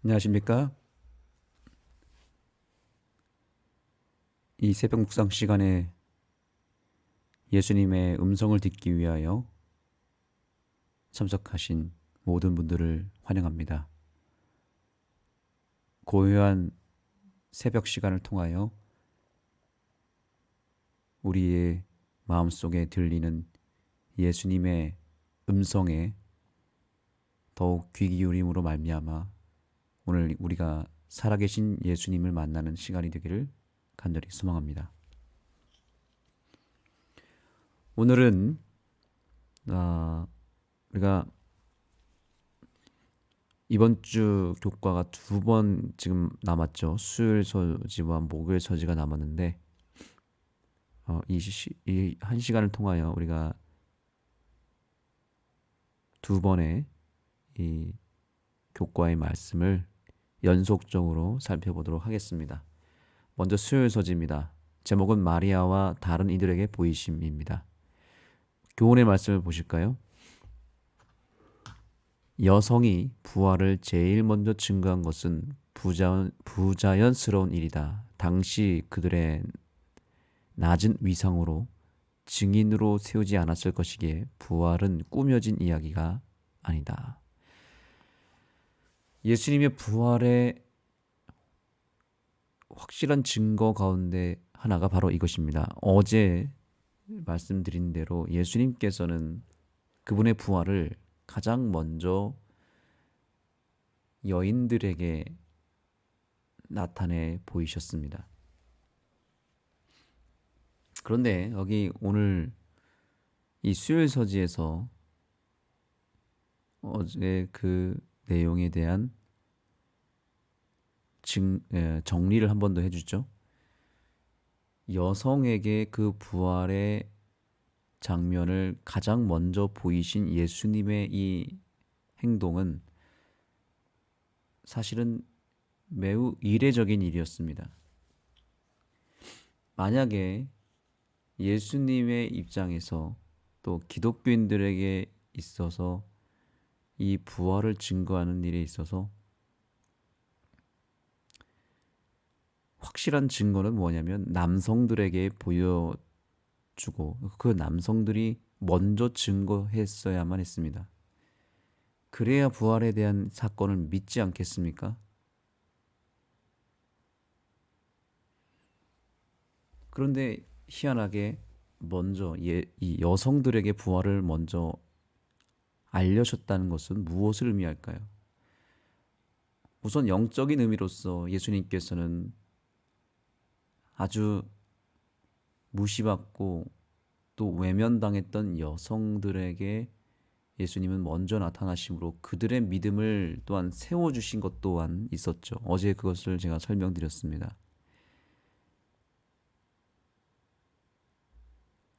안녕하십니까? 이 새벽 묵상 시간에 예수님의 음성을 듣기 위하여 참석하신 모든 분들을 환영합니다. 고요한 새벽 시간을 통하여 우리의 마음속에 들리는 예수님의 음성에 더욱 귀 기울임으로 말미암아 오늘 우리가 살아계신 예수님을 만나는 시간이 되기를 간절히 소망합니다. 오늘은 우리가 이번 주 교과가 두 번 지금 남았죠. 수요일 서지와 목요일 서지가 남았는데 이 한 시간을 통하여 우리가 두 번의 이 교과의 말씀을 연속적으로 살펴보도록 하겠습니다. 먼저 수요일 서지입니다. 제목은 마리아와 다른 이들에게 보이심입니다. 교훈의 말씀을 보실까요? 여성이 부활을 제일 먼저 증거한 것은 부자연스러운 일이다. 당시 그들의 낮은 위상으로 증인으로 세우지 않았을 것이기에 부활은 꾸며진 이야기가 아니다. 예수님의 부활의 확실한 증거 가운데 하나가 바로 이것입니다. 어제 말씀드린 대로 예수님께서는 그분의 부활을 가장 먼저 여인들에게 나타내 보이셨습니다. 그런데 여기 오늘 이 수요일 서지에서 어제 그 내용에 대한 정리를 한 번 더 해주죠. 여성에게 그 부활의 장면을 가장 먼저 보이신 예수님의 이 행동은 사실은 매우 이례적인 일이었습니다. 만약에 예수님의 입장에서 또 기독교인들에게 있어서 이 부활을 증거하는 일에 있어서 확실한 증거는 뭐냐면 남성들에게 보여주고 그 남성들이 먼저 증거했어야만 했습니다. 그래야 부활에 대한 사건을 믿지 않겠습니까? 그런데 희한하게 먼저 이 여성들에게 부활을 먼저 알려셨다는 것은 무엇을 의미할까요? 우선 영적인 의미로서 예수님께서는 아주 무시받고 또 외면당했던 여성들에게 예수님은 먼저 나타나심으로 그들의 믿음을 또한 세워주신 것 또한 있었죠. 어제 그것을 제가 설명드렸습니다.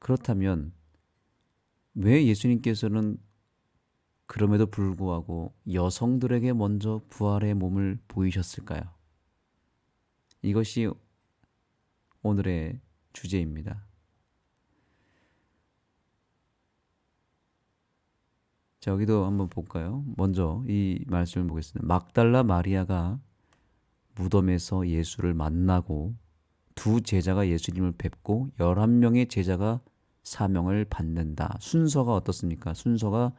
그렇다면 왜 예수님께서는 그럼에도 불구하고 여성들에게 먼저 부활의 몸을 보이셨을까요? 이것이 오늘의 주제입니다. 자, 여기도 한번 볼까요? 먼저 이 말씀을 보겠습니다. 막달라 마리아가 무덤에서 예수를 만나고 두 제자가 예수님을 뵙고 11명의 제자가 사명을 받는다. 순서가 어떻습니까? 순서가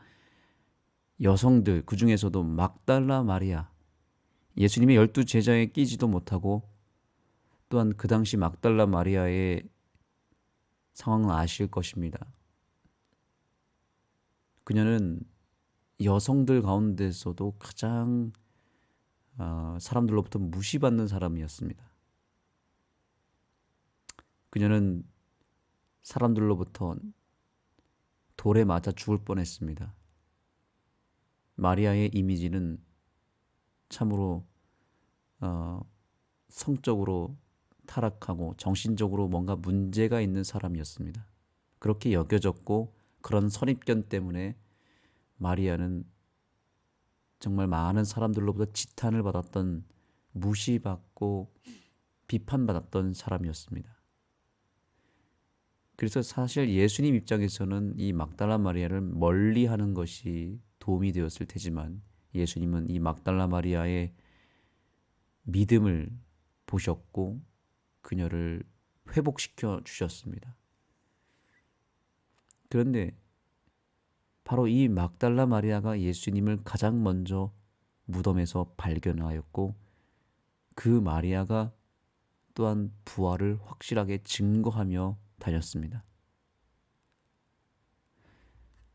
여성들, 그 중에서도 막달라 마리아, 예수님의 12제자에 끼지도 못하고 또한 그 당시 막달라 마리아의 상황을 아실 것입니다. 그녀는 여성들 가운데서도 가장 사람들로부터 무시받는 사람이었습니다. 그녀는 사람들로부터 돌에 맞아 죽을 뻔했습니다. 마리아의 이미지는 참으로 성적으로 타락하고 정신적으로 뭔가 문제가 있는 사람이었습니다. 그렇게 여겨졌고 그런 선입견 때문에 마리아는 정말 많은 사람들로부터 지탄을 받았던, 무시받고 비판받았던 사람이었습니다. 그래서 사실 예수님 입장에서는 이 막달라 마리아를 멀리하는 것이 도움이 되었을 테지만 예수님은 이 막달라 마리아의 믿음을 보셨고 그녀를 회복시켜 주셨습니다. 그런데 바로 이 막달라 마리아가 예수님을 가장 먼저 무덤에서 발견하였고 그 마리아가 또한 부활을 확실하게 증거하며 다녔습니다.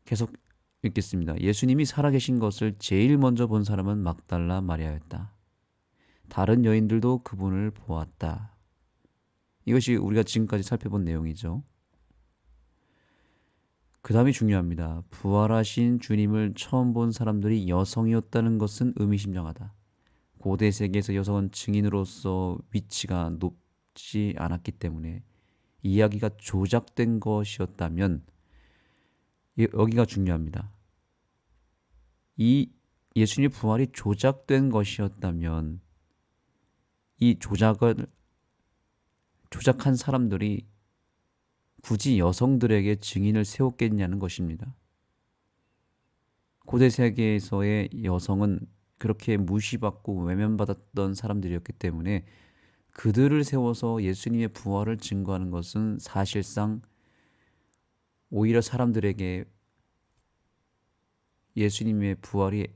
계속 읽겠습니다. 예수님이 살아계신 것을 제일 먼저 본 사람은 막달라 마리아였다. 다른 여인들도 그분을 보았다. 이것이 우리가 지금까지 살펴본 내용이죠. 그 다음이 중요합니다. 부활하신 주님을 처음 본 사람들이 여성이었다는 것은 의미심장하다. 고대 세계에서 여성은 증인으로서 위치가 높지 않았기 때문에 이야기가 조작된 것이었다면 여기가 중요합니다. 이 예수님의 부활이 조작된 것이었다면 이 조작한 사람들이 굳이 여성들에게 증인을 세웠겠냐는 것입니다. 고대 세계에서의 여성은 그렇게 무시받고 외면받았던 사람들이었기 때문에 그들을 세워서 예수님의 부활을 증거하는 것은 사실상 오히려 사람들에게 예수님의 부활이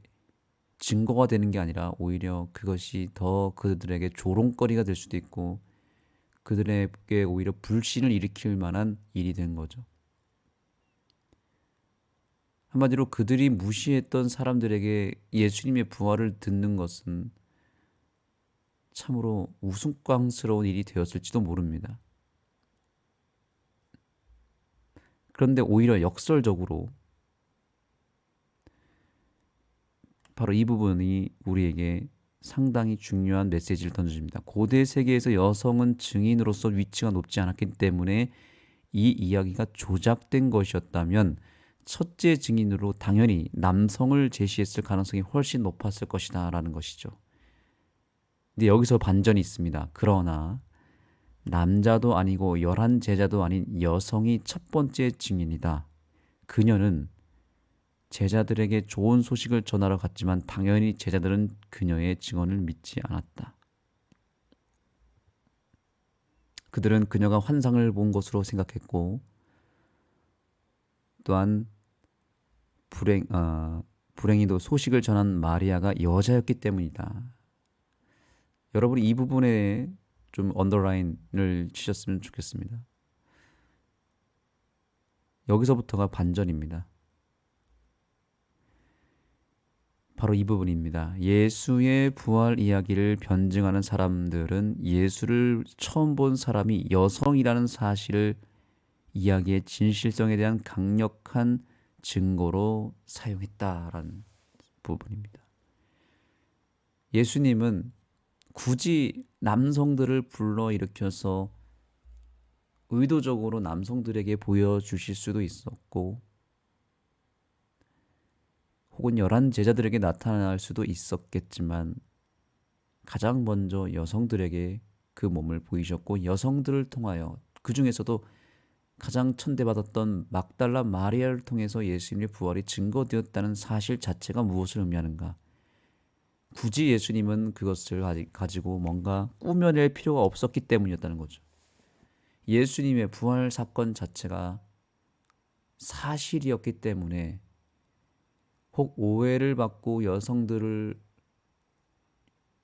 증거가 되는 게 아니라 오히려 그것이 더 그들에게 조롱거리가 될 수도 있고 그들에게 오히려 불신을 일으킬 만한 일이 된 거죠. 한마디로 그들이 무시했던 사람들에게 예수님의 부활을 듣는 것은 참으로 우스꽝스러운 일이 되었을지도 모릅니다. 그런데 오히려 역설적으로 바로 이 부분이 우리에게 상당히 중요한 메시지를 던져줍니다. 고대 세계에서 여성은 증인으로서 위치가 높지 않았기 때문에 이 이야기가 조작된 것이었다면 첫째 증인으로 당연히 남성을 제시했을 가능성이 훨씬 높았을 것이다 라는 것이죠. 근데 여기서 반전이 있습니다. 그러나 남자도 아니고 열한 제자도 아닌 여성이 첫 번째 증인이다. 그녀는 제자들에게 좋은 소식을 전하러 갔지만 당연히 제자들은 그녀의 증언을 믿지 않았다. 그들은 그녀가 환상을 본 것으로 생각했고 또한 불행히도 소식을 전한 마리아가 여자였기 때문이다. 여러분이 이 부분에 좀 언더라인을 치셨으면 좋겠습니다. 여기서부터가 반전입니다. 바로 이 부분입니다. 예수의 부활 이야기를 변증하는 사람들은 예수를 처음 본 사람이 여성이라는 사실을 이야기의 진실성에 대한 강력한 증거로 사용했다라는 부분입니다. 예수님은 굳이 남성들을 불러일으켜서 의도적으로 남성들에게 보여주실 수도 있었고 혹은 열한 제자들에게 나타날 수도 있었겠지만 가장 먼저 여성들에게 그 몸을 보이셨고 여성들을 통하여 그 중에서도 가장 천대받았던 막달라 마리아를 통해서 예수님의 부활이 증거되었다는 사실 자체가 무엇을 의미하는가? 굳이 예수님은 그것을 가지고 뭔가 꾸며낼 필요가 없었기 때문이었다는 거죠. 예수님의 부활 사건 자체가 사실이었기 때문에 혹 오해를 받고 여성들을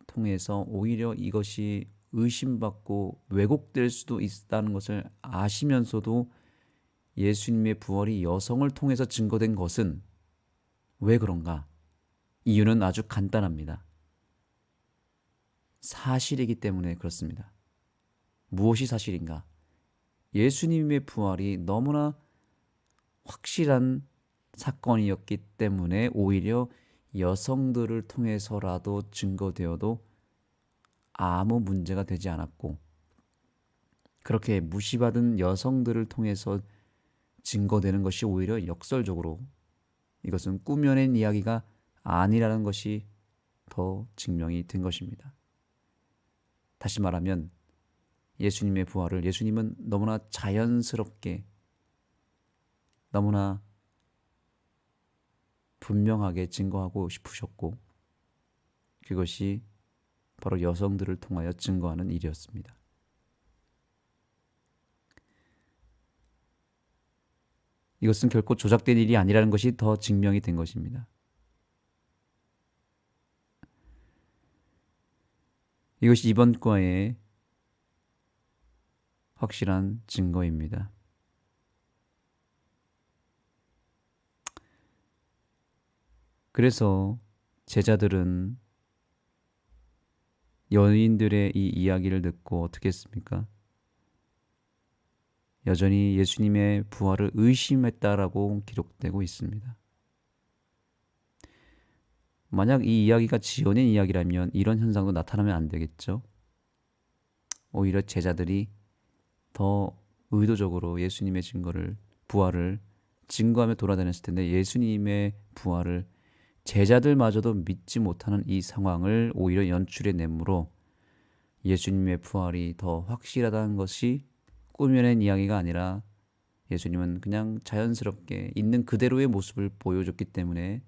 통해서 오히려 이것이 의심받고 왜곡될 수도 있다는 것을 아시면서도 예수님의 부활이 여성을 통해서 증거된 것은 왜 그런가? 이유는 아주 간단합니다. 사실이기 때문에 그렇습니다. 무엇이 사실인가? 예수님의 부활이 너무나 확실한 사건이었기 때문에 오히려 여성들을 통해서라도 증거되어도 아무 문제가 되지 않았고 그렇게 무시받은 여성들을 통해서 증거되는 것이 오히려 역설적으로 이것은 꾸며낸 이야기가 아니라는 것이 더 증명이 된 것입니다. 다시 말하면 예수님의 부활을 예수님은 너무나 자연스럽게 너무나 분명하게 증거하고 싶으셨고 그것이 바로 여성들을 통하여 증거하는 일이었습니다. 이것은 결코 조작된 일이 아니라는 것이 더 증명이 된 것입니다. 이것이 이번 과의 확실한 증거입니다. 그래서 제자들은 여인들의 이 이야기를 듣고 어떻게 했습니까? 여전히 예수님의 부활을 의심했다라고 기록되고 있습니다. 만약 이 이야기가 지어낸 이야기라면 이런 현상도 나타나면 안 되겠죠? 오히려 제자들이 더 의도적으로 예수님의 부활을 증거하며 돌아다녔을 텐데 예수님의 부활을 제자들마저도 믿지 못하는 이 상황을 오히려 연출해 내므로 예수님의 부활이 더 확실하다는 것이 꾸며낸 이야기가 아니라 예수님은 그냥 자연스럽게 있는 그대로의 모습을 보여줬기 때문에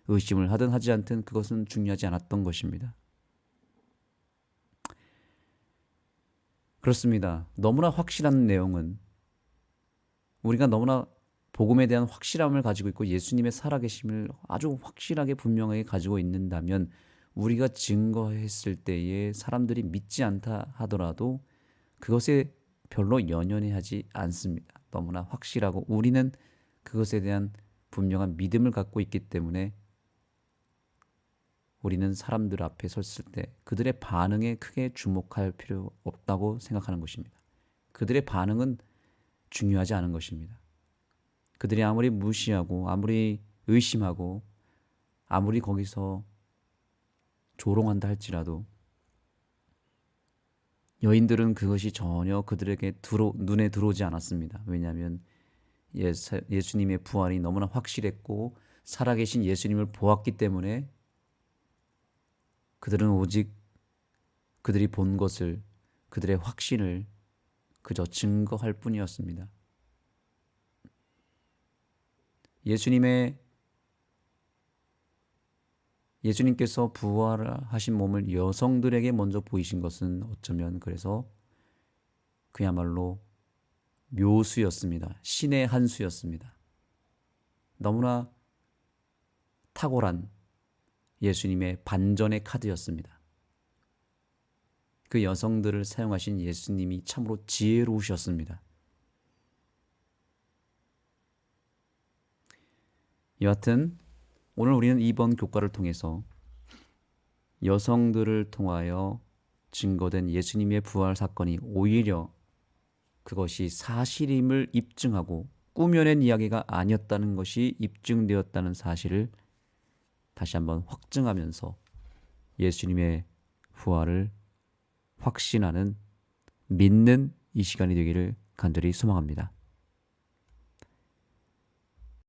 의심을 하든 하지 않든 그것은 중요하지 않았던 것입니다. 그렇습니다. 너무나 확실한 내용은 우리가 너무나 복음에 대한 확실함을 가지고 있고 예수님의 살아계심을 아주 확실하게 분명하게 가지고 있는다면 우리가 증거했을 때에 사람들이 믿지 않다 하더라도 그것에 별로 연연해하지 않습니다. 너무나 확실하고 우리는 그것에 대한 분명한 믿음을 갖고 있기 때문에 우리는 사람들 앞에 섰을 때 그들의 반응에 크게 주목할 필요 없다고 생각하는 것입니다. 그들의 반응은 중요하지 않은 것입니다. 그들이 아무리 무시하고 아무리 의심하고 아무리 거기서 조롱한다 할지라도 여인들은 그것이 전혀 그들에게 눈에 들어오지 않았습니다. 왜냐하면 예수님의 부활이 너무나 확실했고 살아계신 예수님을 보았기 때문에 그들은 오직 그들이 본 것을 그들의 확신을 그저 증거할 뿐이었습니다. 예수님께서 부활하신 몸을 여성들에게 먼저 보이신 것은 어쩌면 그래서 그야말로 묘수였습니다. 신의 한 수였습니다. 너무나 탁월한 예수님의 반전의 카드였습니다. 그 여성들을 사용하신 예수님이 참으로 지혜로우셨습니다. 여하튼 오늘 우리는 이번 교과를 통해서 여성들을 통하여 증거된 예수님의 부활 사건이 오히려 그것이 사실임을 입증하고 꾸며낸 이야기가 아니었다는 것이 입증되었다는 사실을 다시 한번 확증하면서 예수님의 부활을 확신하는 믿는 이 시간이 되기를 간절히 소망합니다.